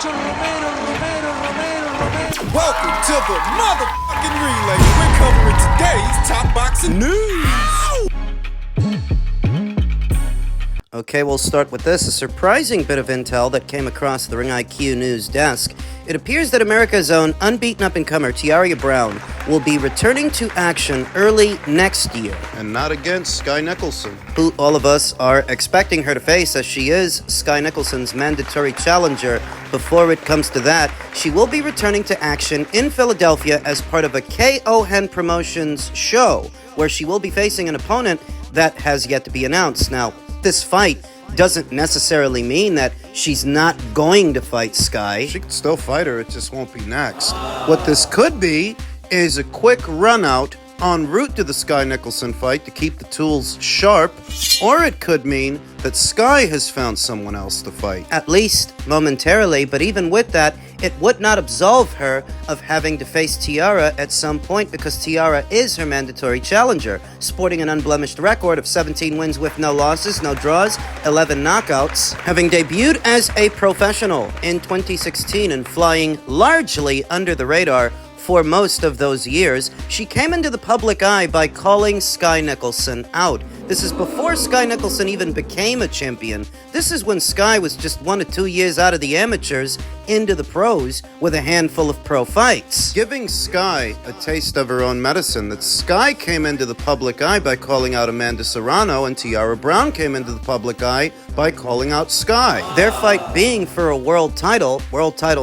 Welcome to the motherfucking relay. We're covering today's top boxing news. Okay, we'll start with this. A surprising bit of intel that came across the Ring IQ news desk. It appears that America's own unbeaten up-and-comer Tiara Brown will be returning to action early next year. And not against Sky Nicholson, who all of us are expecting her to face, as she is Sky Nicholson's mandatory challenger. Before it comes to that, she will be returning to action in Philadelphia as part of a KO Hen Promotions show, where she will be facing an opponent that has yet to be announced. Now, this fight doesn't necessarily mean that she's not going to fight Sky. She can still fight her, it just won't be next. What this could be is a quick run out en route to the Sky Nicholson fight to keep the tools sharp, or it could mean that Sky has found someone else to fight. At least momentarily, but even with that, it would not absolve her of having to face Tiara at some point, because Tiara is her mandatory challenger, sporting an unblemished record of 17 wins with no losses, no draws, 11 knockouts, having debuted as a professional in 2016 and flying largely under the radar for most of those years. She came into the public eye by calling Sky Nicholson out. This is before Sky Nicholson even became a champion. This is when Sky was just 1 to 2 years out of the amateurs into the pros with a handful of pro fights. Giving Sky a taste of her own medicine, that Sky came into the public eye by calling out Amanda Serrano, and Tiara Brown came into the public eye by calling out Sky. Their fight being for a world title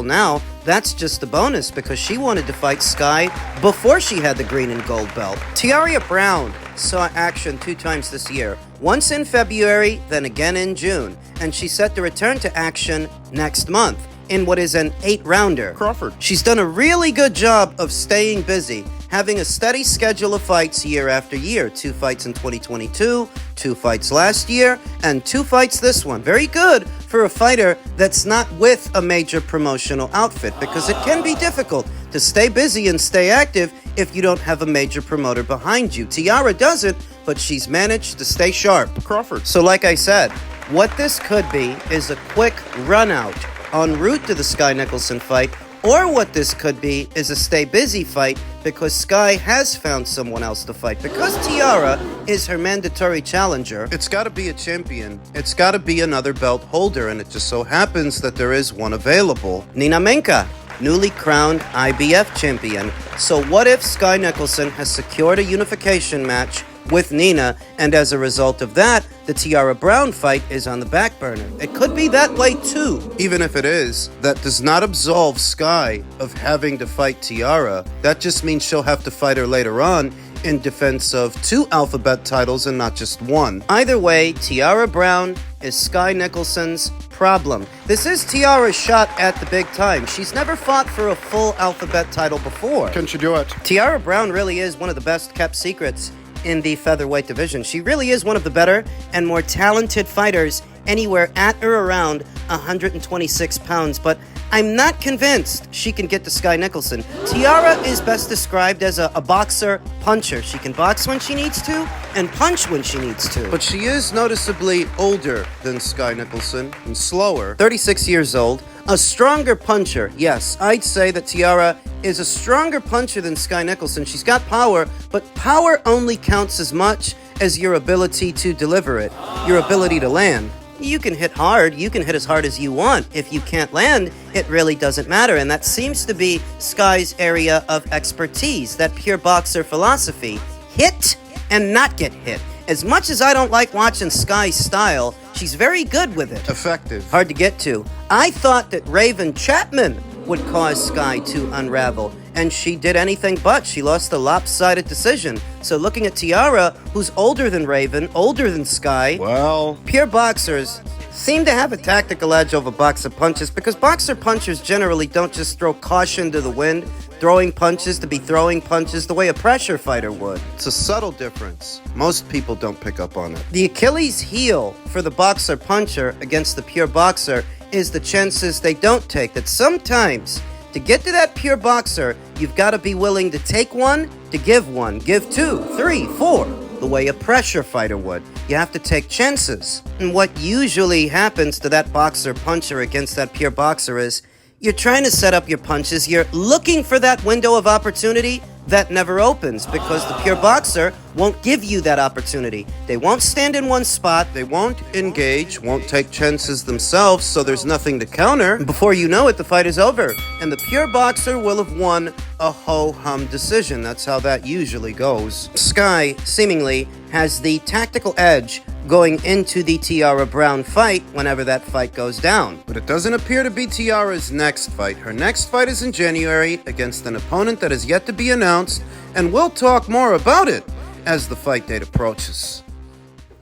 now, that's just a bonus, because she wanted to fight Sky before she had the green and gold belt. Tiara Brown saw action 2 times this year, once in February, then again in June, and she's set to return to action next month in what is an 8-rounder. Crawford. She's done a really good job of staying busy, having a steady schedule of fights year after year. 2 fights in 2022, 2 fights last year, and 2 fights this one. Very good for a fighter that's not with a major promotional outfit, because it can be difficult to stay busy and stay active if you don't have a major promoter behind you. Tiara doesn't, but she's managed to stay sharp. Crawford. So like I said, what this could be is a quick run out en route to the Sky Nicholson fight, or what this could be is a stay busy fight, because Sky has found someone else to fight. Because Tiara is her mandatory challenger, it's got to be a champion. It's got to be another belt holder, and it just so happens that there is one available. Nina Menka, newly crowned IBF champion. So what if Sky Nicholson has secured a unification match with Nina, and as a result of that, the Tiara Brown fight is on the back burner? It could be that way too. Even if it is, that does not absolve Sky of having to fight Tiara. That just means she'll have to fight her later on in defense of 2 alphabet titles and not just 1. Either way, Tiara Brown is Sky Nicholson's problem. This is Tiara's shot at the big time. She's never fought for a full alphabet title before. Can she do it? Tiara Brown really is one of the best kept secrets in the featherweight division. She really is one of the better and more talented fighters anywhere at or around 126 pounds, but I'm not convinced she can get to Sky Nicholson. Tiara is best described as a boxer puncher. She can box when she needs to and punch when she needs to. But she is noticeably older than Sky Nicholson and slower. 36 years old, a stronger puncher. Yes, I'd say that Tiara is a stronger puncher than Sky Nicholson. She's got power, but power only counts as much as your ability to deliver it, your ability to land. You can hit hard, you can hit as hard as you want. If you can't land, it really doesn't matter, and that seems to be Sky's area of expertise, that pure boxer philosophy. Hit and not get hit. As much as I don't like watching Sky's style, she's very good with it. Effective. Hard to get to. I thought that Raven Chapman would cause Sky to unravel, and she did anything but. She lost a lopsided decision. So looking at Tiara, who's older than Raven, older than Sky, well, pure boxers seem to have a tactical edge over boxer punchers, because boxer punchers generally don't just throw caution to the wind, throwing punches to be throwing punches the way a pressure fighter would. It's a subtle difference. Most people don't pick up on it. The Achilles heel for the boxer puncher against the pure boxer is the chances they don't take. That sometimes, to get to that pure boxer, you've got to be willing to take one, to give 2, 3, 4, the way a pressure fighter would. You have to take chances. And what usually happens to that boxer puncher against that pure boxer is You're trying to set up your punches. You're looking for that window of opportunity that never opens because the pure boxer won't give you that opportunity. They won't stand in one spot. They won't engage, won't take chances themselves, so there's nothing to counter. Before you know it, the fight is over, and the pure boxer will have won a ho-hum decision. That's how that usually goes. Sky, seemingly, has the tactical edge going into the Tiara Brown fight whenever that fight goes down. But it doesn't appear to be Tiara's next fight. Her next fight is in January against an opponent that is yet to be announced, and we'll talk more about it as the fight date approaches.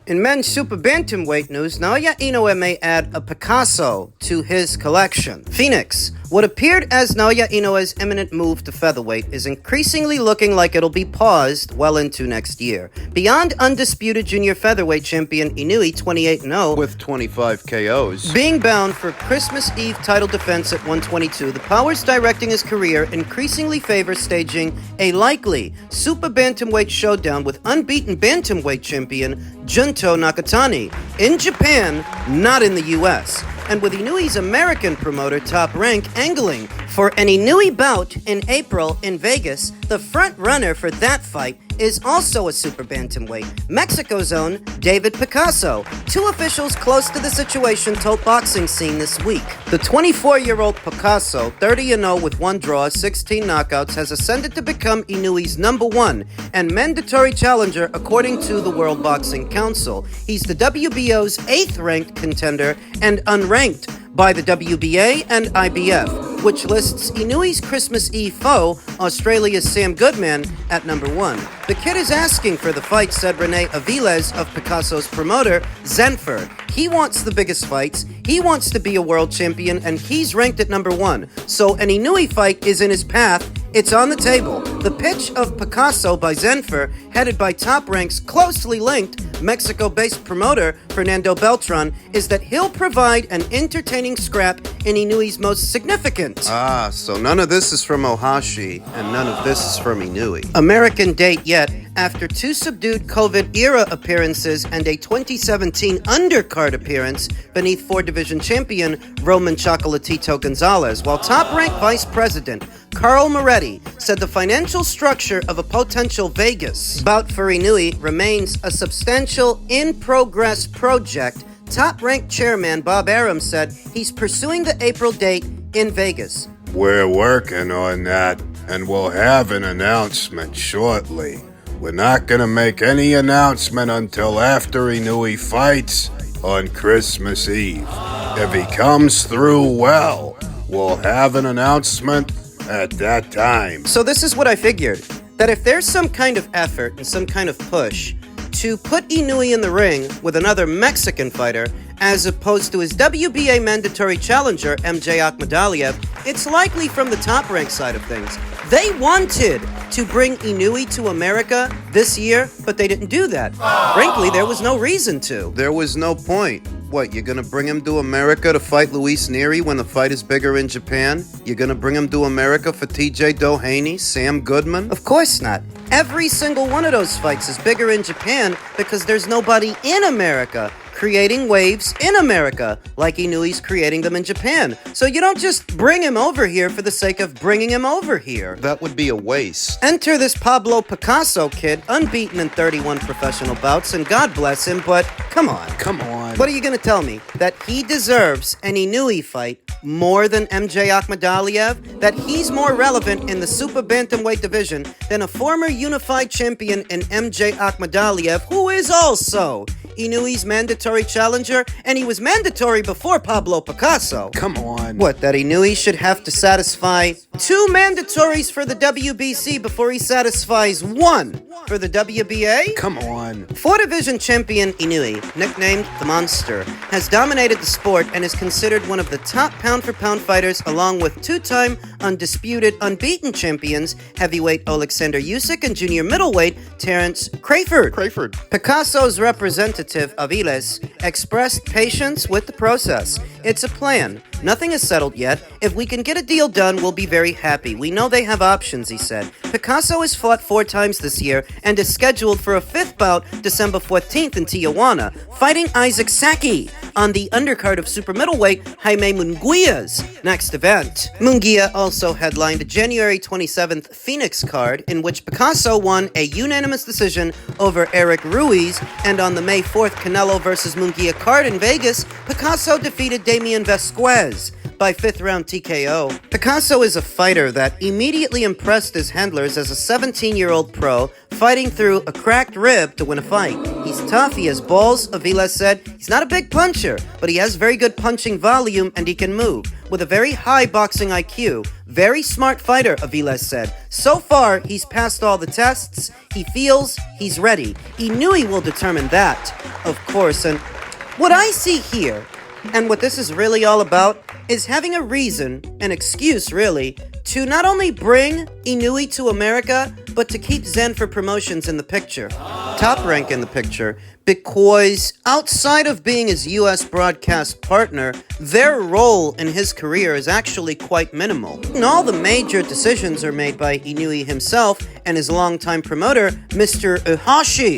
In men's super bantamweight news, Naoya Inoue may add a Picasso to his collection. Phoenix. What appeared as Naoya Inoue's imminent move to featherweight is increasingly looking like it'll be paused well into next year. Beyond undisputed junior featherweight champion Inoue 28-0 With 25 KOs. being bound for Christmas Eve title defense at 122, the powers directing his career increasingly favor staging a likely super bantamweight showdown with unbeaten bantamweight champion Junto Nakatani in Japan, not in the US. And with Inoue's American promoter Top Rank angling for an Inoue bout in April in Vegas, the front runner for that fight is also a super bantamweight, Mexico's own David Picasso. Two officials close to the situation told Boxing Scene this week. The 24-year-old Picasso, 30-0 with 1 draw, 16 knockouts, has ascended to become Inoue's #1 and mandatory challenger according to the World Boxing Council. He's the WBO's 8th-ranked contender and unranked by the WBA and IBF, which lists Inoue's Christmas Eve foe, Australia's Sam Goodman, at #1. The kid is asking for the fight, said Rene Aviles of Picasso's promoter, Zenfer. He wants the biggest fights, he wants to be a world champion, and he's ranked at #1. So an Inoue fight is in his path. It's on the table. The pitch of Picasso by Zenfer, headed by Top Rank's closely linked Mexico-based promoter Fernando Beltran, is that he'll provide an entertaining scrap in Inoue's most significant. So none of this is from Ohashi, and none of this is from Inoue. American date yet, after 2 subdued COVID-era appearances and a 2017 undercard appearance beneath 4-division champion Roman Chocolatito Gonzalez, while top-ranked vice president Carl Moretti said the financial structure of a potential Vegas bout for Inoue remains a substantial in-progress project. Top-ranked chairman Bob Arum said he's pursuing the April date in Vegas. We're working on that, and we'll have an announcement shortly. We're not gonna make any announcement until after Inoue fights on Christmas Eve. If he comes through well, we'll have an announcement at that time. So this is what I figured, that if there's some kind of effort and some kind of push to put Inoue in the ring with another Mexican fighter, as opposed to his WBA mandatory challenger, MJ Akhmadaliev, it's likely from the top-ranked side of things. They wanted to bring Inoue to America this year, but they didn't do that. Frankly, there was no reason to. There was no point. What, you're gonna bring him to America to fight Luis Neri when the fight is bigger in Japan? You're gonna bring him to America for TJ Doheny, Sam Goodman? Of course not. Every single one of those fights is bigger in Japan because there's nobody in America creating waves in America like Inoue's creating them in Japan. So you don't just bring him over here for the sake of bringing him over here. That would be a waste. Enter this Pablo Picasso kid, unbeaten in 31 professional bouts, and God bless him, but come on. Come on. What are you going to tell me? That he deserves an Inoue fight more than MJ Akhmadaliev? That he's more relevant in the super bantamweight division than a former unified champion in MJ Akhmadaliev, who is also Inoue's mandatory challenger, and he was mandatory before Pablo Picasso. Come on. What, that Inoue should have to satisfy 2 mandatories for the WBC before he satisfies 1 for the WBA? Come on. 4-division champion Inoue, nicknamed the Monster, has dominated the sport and is considered one of the top pound-for-pound fighters, along with 2-time undisputed unbeaten champions heavyweight Alexander Usyk and junior middleweight Terence Crawford. Picasso's representative, Aviles, expressed patience with the process. It's a plan. Nothing is settled yet. If we can get a deal done, we'll be very happy. We know they have options, he said. Picasso has fought 4 times this year and is scheduled for a 5th bout December 14th in Tijuana, fighting Isaac Saki on the undercard of super middleweight Jaime Munguia's next event. Munguia also headlined the January 27th Phoenix card, in which Picasso won a unanimous decision over Eric Ruiz, and on the May 4th Canelo vs. Munguia card in Vegas, Picasso defeated Damian Vasquez by 5th round TKO. Picasso is a fighter that immediately impressed his handlers as a 17-year-old pro, fighting through a cracked rib to win a fight. He's tough, he has balls, Avila said. He's not a big puncher, but he has very good punching volume and he can move, with a very high boxing IQ. Very smart fighter, Avila said. So far, he's passed all the tests. He feels he's ready. Inoue will determine that, of course, and what I see here, and what this is really all about, is having a reason, an excuse really, to not only bring Inoue to America, but to keep Zen for Promotions in the picture. Top Rank in the picture, because outside of being his US broadcast partner, their role in his career is actually quite minimal. And all the major decisions are made by Inoue himself and his longtime promoter, Mr. Ohashi.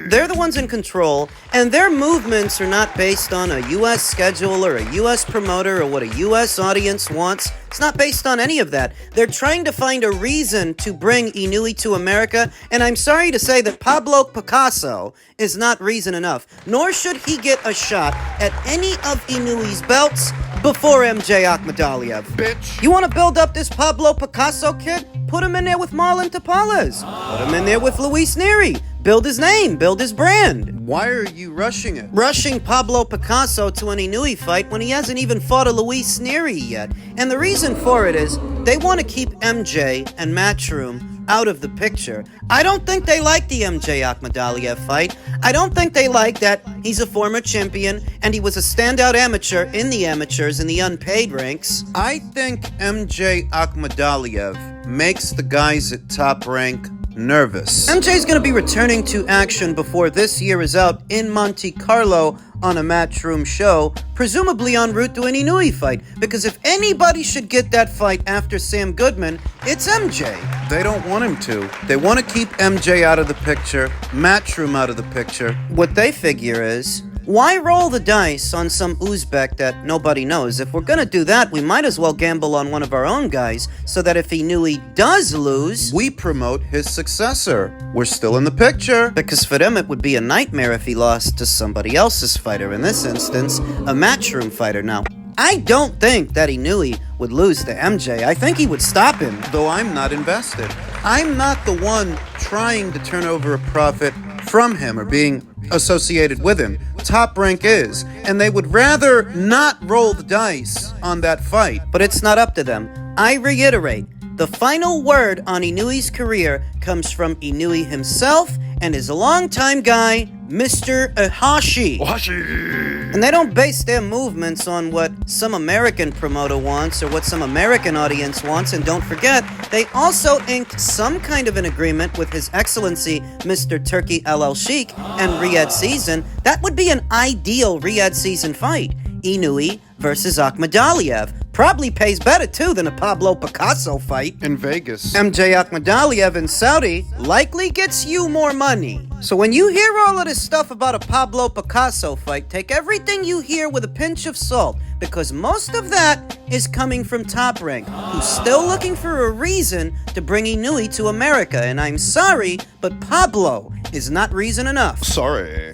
They're the ones in control, and their movements are not based on a US schedule or a US promoter or what a US audience wants. It's not based on any of that. They're trying to find a reason to bring Inoue to America, and I'm sorry to say that Pablo Picasso is not reason enough, nor should he get a shot at any of Inoue's belts before MJ Akhmadaliev. Bitch. You want to build up this Pablo Picasso kid? Put him in there with Marlon Tapales. Put him in there with Luis Neri. Build his name, build his brand. Why are you rushing it? Rushing Pablo Picasso to an Inoue fight when he hasn't even fought a Luis Neri yet. And the reason for it is they want to keep MJ and Matchroom out of the picture. I don't think they like the MJ Akhmadaliev fight. I don't think they like that he's a former champion and he was a standout amateur in the amateurs in the unpaid ranks. I think MJ Akhmadaliev makes the guys at Top Rank nervous. MJ's going to be returning to action before this year is out in Monte Carlo on a Matchroom show, presumably en route to an Inoue fight, because if anybody should get that fight after Sam Goodman, it's MJ. They don't want him to. They want to keep MJ out of the picture, Matchroom out of the picture. What they figure is, why roll the dice on some Uzbek that nobody knows? If we're gonna do that, we might as well gamble on one of our own guys, so that if Inoue does lose, We promote his successor. We're still in the picture. because for them it would be a nightmare if he lost to somebody else's fighter, in this instance, a Matchroom fighter. Now, I don't think that Inoue would lose to MJ. I think he would stop him. Though I'm not invested. I'm not the one trying to turn over a profit from him or being associated with him. Top Rank is, and they would rather not roll the dice on that fight. But it's not up to them. I reiterate, the final word on Inoue's career comes from Inoue himself and his longtime guy, Mr. Ohashi. And they don't base their movements on what some American promoter wants or what some American audience wants. And don't forget, they also inked some kind of an agreement with His Excellency, Mr. Turki LL Sheikh, and Riyadh Season. That would be an ideal Riyadh Season fight. Inoue versus Akhmadaliev. Probably pays better, too, than a Pablo Picasso fight. In Vegas. MJ Akhmadaliev in Saudi likely gets you more money. So when you hear all of this stuff about a Pablo Picasso fight, take everything you hear with a pinch of salt, because most of that is coming from Top Rank, who's still looking for a reason to bring Inoue to America. And I'm sorry, but Pablo is not reason enough. Sorry.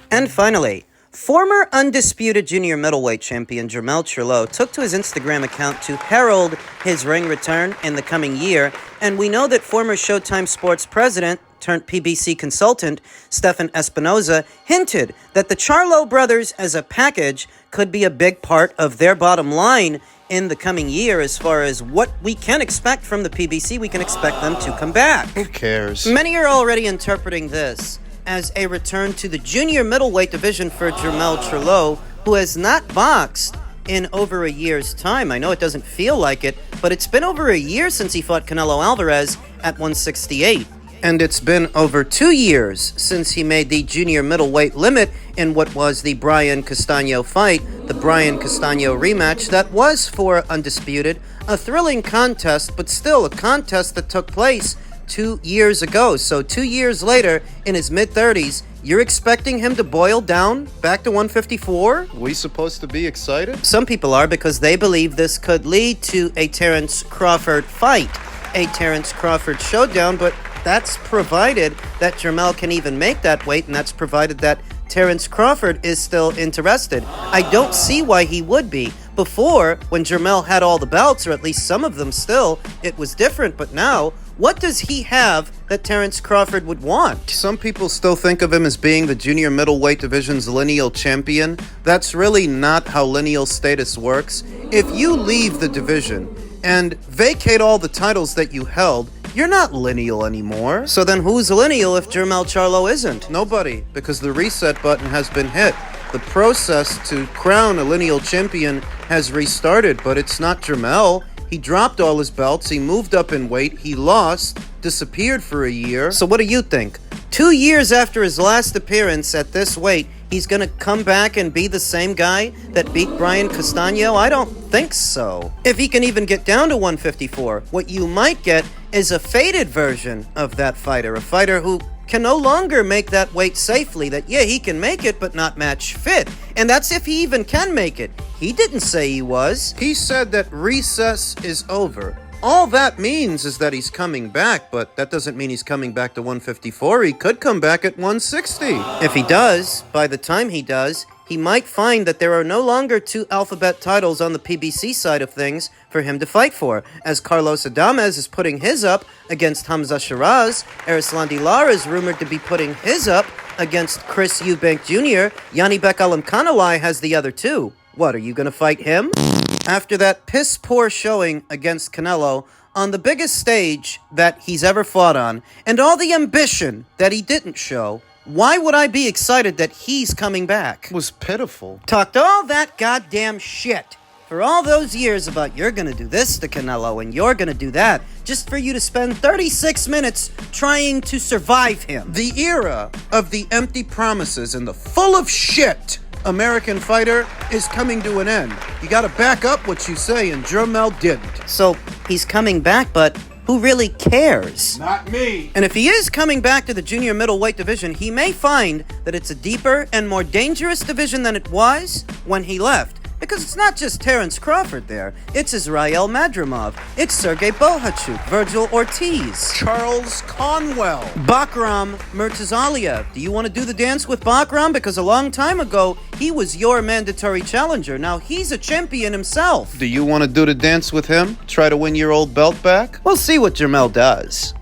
And finally, former undisputed junior middleweight champion Jermell Charlo took to his Instagram account to herald his ring return in the coming year, and we know that former Showtime Sports president turned PBC consultant Stefan Espinoza hinted that the Charlo brothers as a package could be a big part of their bottom line in the coming year. As far as what we can expect from the PBC, we can expect them to come back. Who cares? Many are already interpreting this as a return to the junior middleweight division for Jermell Charlo, who has not boxed in over a year's time. I know it doesn't feel like it, but it's been over a year since he fought Canelo Alvarez at 168. And it's been over 2 years since he made the junior middleweight limit in what was the Brian Castano fight, the Brian Castano rematch that was for Undisputed, a thrilling contest, but still a contest that took place 2 years ago. So 2 years later, in his mid-30s, you're expecting him to boil down back to 154? We supposed to be excited? Some people are, because they believe this could lead to a Terence Crawford fight, a Terence Crawford showdown, but that's provided that Jermell can even make that weight, and that's provided that Terence Crawford is still interested. I don't see why he would be. Before, when Jermell had all the belts, or at least some of them still, it was different, but now, what does he have that Terence Crawford would want? Some people still think of him as being the junior middleweight division's lineal champion. That's really not how lineal status works. If you leave the division and vacate all the titles that you held, you're not lineal anymore. So then who's lineal if Jermell Charlo isn't? Nobody, because the reset button has been hit. The process to crown a lineal champion has restarted, but it's not Jermell. He dropped all his belts, he moved up in weight, he lost, disappeared for a year. So what do you think? 2 years after his last appearance at this weight, he's gonna come back and be the same guy that beat Brian Castano? I don't think so. If he can even get down to 154, what you might get is a faded version of that fighter, a fighter who can no longer make that weight safely, that yeah, he can make it, but not match fit. And that's if he even can make it. He didn't say he was. He said that recess is over. All that means is that he's coming back, but that doesn't mean he's coming back to 154. He could come back at 160. If he does, by the time he does, he might find that there are no longer 2 alphabet titles on the PBC side of things for him to fight for, as Carlos Adames is putting his up against Hamza Shiraz, Erislandi Lara is rumored to be putting his up against Chris Eubank Jr., Yanni Bekalam Kanalai has the other 2. What, are you going to fight him? After that piss-poor showing against Canelo on the biggest stage that he's ever fought on, and all the ambition that he didn't show, why would I be excited that he's coming back? It was pitiful. Talked all that goddamn shit for all those years about you're gonna do this to Canelo and you're gonna do that, just for you to spend 36 minutes trying to survive him. The era of the empty promises and the full of shit American fighter is coming to an end. You gotta back up what you say, and Jermell didn't. So he's coming back, but who really cares? Not me. And if he is coming back to the junior middleweight division, he may find that it's a deeper and more dangerous division than it was when he left. Because it's not just Terence Crawford there. It's Israel Madrimov. It's Sergey Bohachuk, Virgil Ortiz, Charles Conwell, Bakram Murtazalia. Do you want to do the dance with Bakram? Because a long time ago, he was your mandatory challenger. Now he's a champion himself. Do you want to do the dance with him? Try to win your old belt back? We'll see what Jermell does.